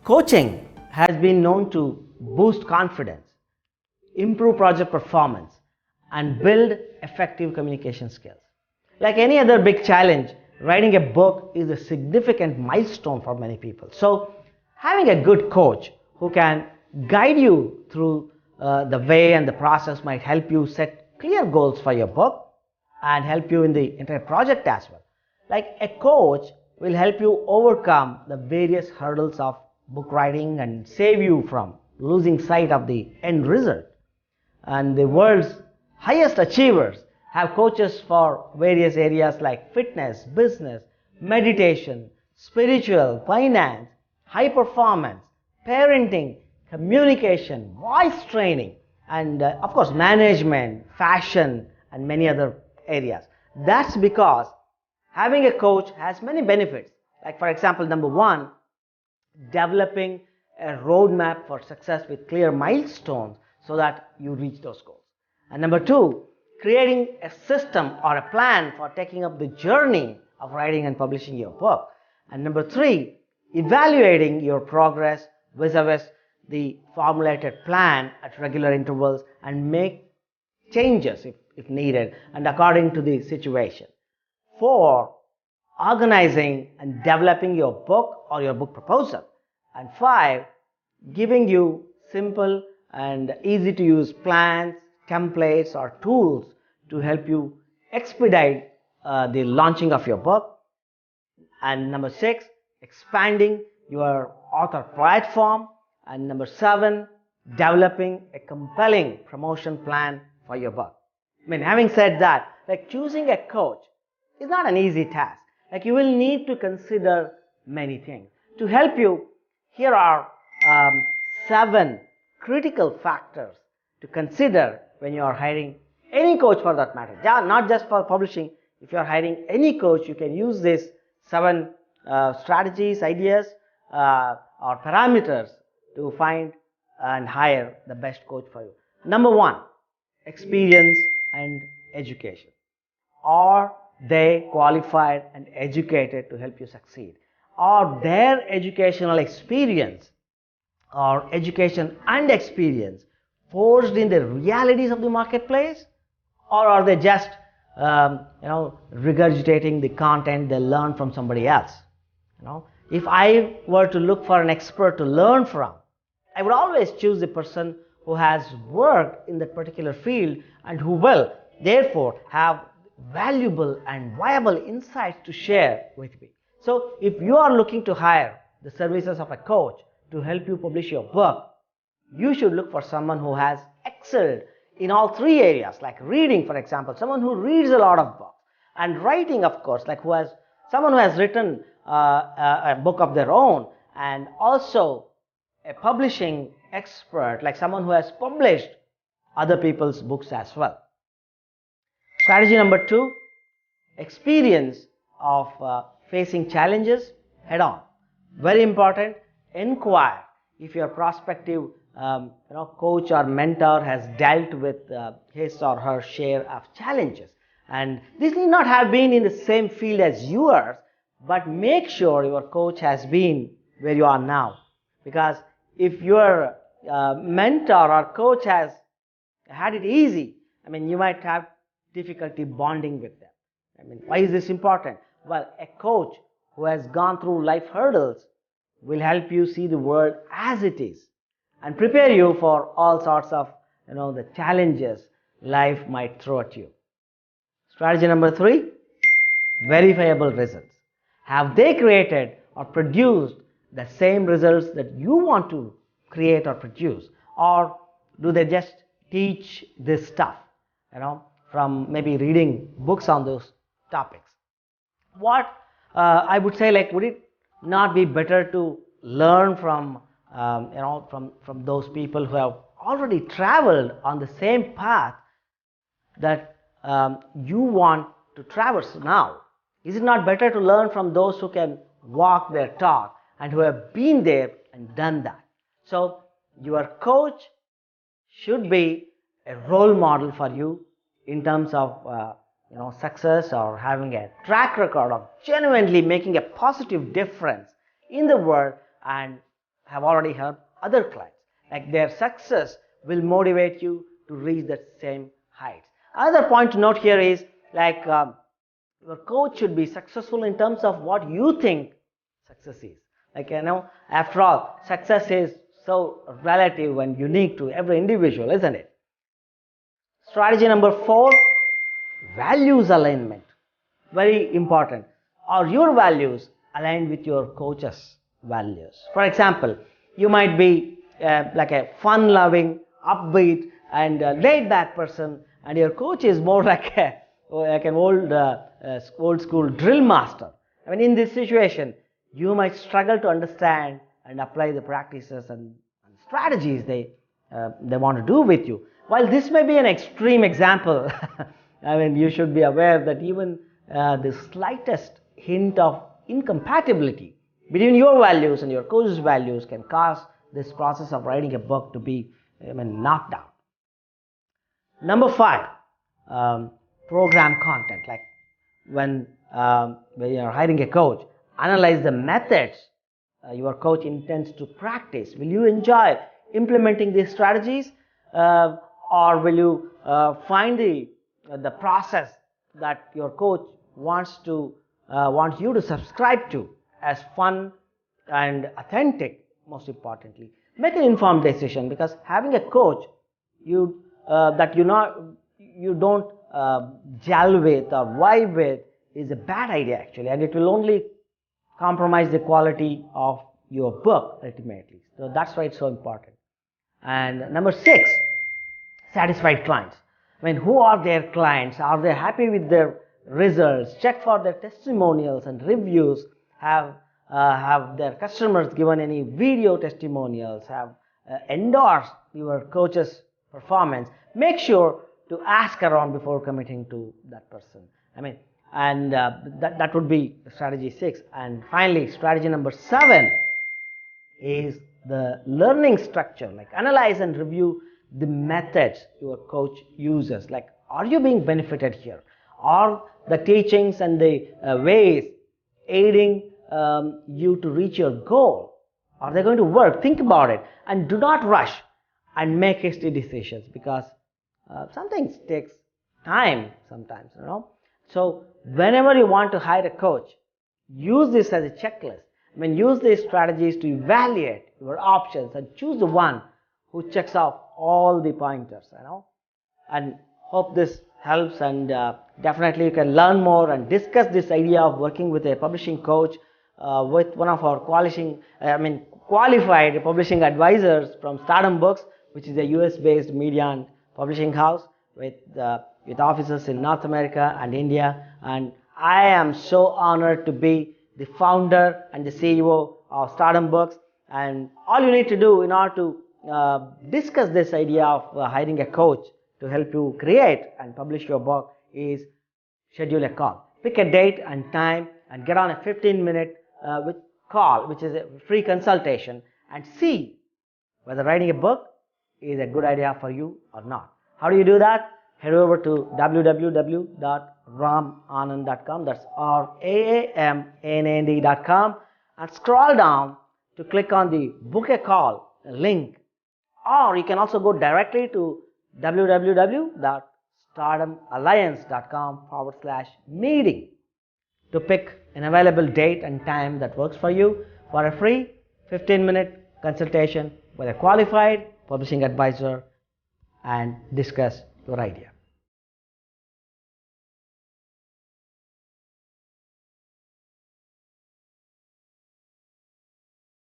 Coaching has been known to boost confidence, improve project performance, and build effective communication skills. Like any other big challenge, writing a book is a significant milestone for many people. So, having a good coach who can guide you through the way and the process might help you set clear goals for your book and help you in the entire project as well. Like a coach will help you overcome the various hurdles of book writing and save you from losing sight of the end result. And the world's highest achievers have coaches for various areas like fitness, business, meditation, spiritual, finance, high performance, parenting, communication, voice training, and of course management, fashion, and many other areas. That's because having a coach has many benefits. Like for example, number one, developing a roadmap for success with clear milestones so that you reach those goals. And number two, creating a system or a plan for taking up the journey of writing and publishing your book. And number three, evaluating your progress vis-a-vis the formulated plan at regular intervals and make changes if needed and according to the situation. Four, organizing and developing your book or your book proposal. And five, giving you simple and easy to use plans, templates, or tools to help you expedite the launching of your book. And number six, expanding your author platform. And number seven, developing a compelling promotion plan for your book. I mean, having said that, like choosing a coach is not an easy task. Like you will need to consider many things. To help you, here are 7 critical factors to consider when you are hiring any coach for that matter. Not just for publishing. If you are hiring any coach, you can use these 7 strategies, ideas, or parameters to find and hire the best coach for you. Number one, experience and education. Are they qualified and educated to help you succeed? Are their educational experience or education and experience forged in the realities of the marketplace, or are they just regurgitating the content they learned from somebody else? If I were to look for an expert to learn from, I would always choose the person who has worked in that particular field and who will therefore have valuable and viable insights to share with me. So if you are looking to hire the services of a coach to help you publish your book, you should look for someone who has excelled in all 3 areas, like reading, for example, someone who reads a lot of books, and writing, of course, like someone who has written a book of their own, and also a publishing expert, like someone who has published other people's books as well. Strategy number 2, experience of facing challenges head on. Very important, inquire if your prospective coach or mentor has dealt with his or her share of challenges. And this need not have been in the same field as yours, but make sure your coach has been where you are now. Because if your mentor or coach has had it easy, you might have difficulty bonding with them. Why is this important? Well, a coach who has gone through life hurdles will help you see the world as it is and prepare you for all sorts of the challenges life might throw at you. Strategy number 3, verifiable results. Have they created or produced the same results that you want to create or produce, or do they just teach this stuff from maybe reading books on those topics? What I would say, like, would it not be better to learn from from those people who have already traveled on the same path that you want to traverse now? Is it not better to learn from those who can walk their talk and who have been there and done that? So your coach should be a role model for you in terms of success, or having a track record of genuinely making a positive difference in the world and have already helped other clients. Like their success will motivate you to reach that same heights. Another point to note here is like your coach should be successful in terms of what you think success is. Like after all, success is so relative and unique to every individual, isn't it? Strategy number 4, values alignment. Very important. Are your values aligned with your coach's values? For example, you might be like a fun-loving, upbeat, and laid-back person, and your coach is more like an old school drill master. I mean, in this situation, you might struggle to understand and apply the practices and strategies they want to do with you. While this may be an extreme example, I mean, you should be aware that even the slightest hint of incompatibility between your values and your coach's values can cause this process of writing a book to be knocked down. Number 5, program content. Like when you are hiring a coach, analyze the methods your coach intends to practice. Will you enjoy implementing these strategies, or will you find the process that your coach wants you to subscribe to as fun and authentic? Most importantly, make an informed decision, because having a coach that you don't gel with or vibe with is a bad idea actually, and it will only compromise the quality of your book ultimately. So that's why it's so important. And number 6, satisfied clients. I mean, who are their clients? Are they happy with their results? Check for their testimonials and reviews. Have their customers given any video testimonials? Have endorsed your coach's performance? Make sure to ask around before committing to that person. I mean, and that would be strategy 6. And finally, strategy number 7 is the learning structure. Like analyze and review the methods your coach uses. Like, are you being benefited here? Are the teachings and the ways aiding you to reach your goal? Are they going to work? Think about it, and do not rush and make hasty decisions, because some things takes time sometimes, So whenever you want to hire a coach, use this as a checklist. I mean, use these strategies to evaluate your options and choose the one who checks off all the pointers, And hope this helps, and definitely you can learn more and discuss this idea of working with a publishing coach with one of our qualified publishing advisors from Stardom Books, which is a US-based media and publishing house with offices in North America and India. And I am so honored to be the founder and the CEO of Stardom Books. And all you need to do in order to discuss this idea of hiring a coach to help you create and publish your book is schedule a call. Pick a date and time and get on a 15-minute call, which is a free consultation, and see whether writing a book is a good idea for you or not. How do you do that? Head over to www.ramanand.com. That's RAAMANAND.com, and scroll down to click on the book a call link. Or you can also go directly to www.stardomalliance.com/meeting to pick an available date and time that works for you for a free 15-minute consultation with a qualified publishing advisor and discuss your idea.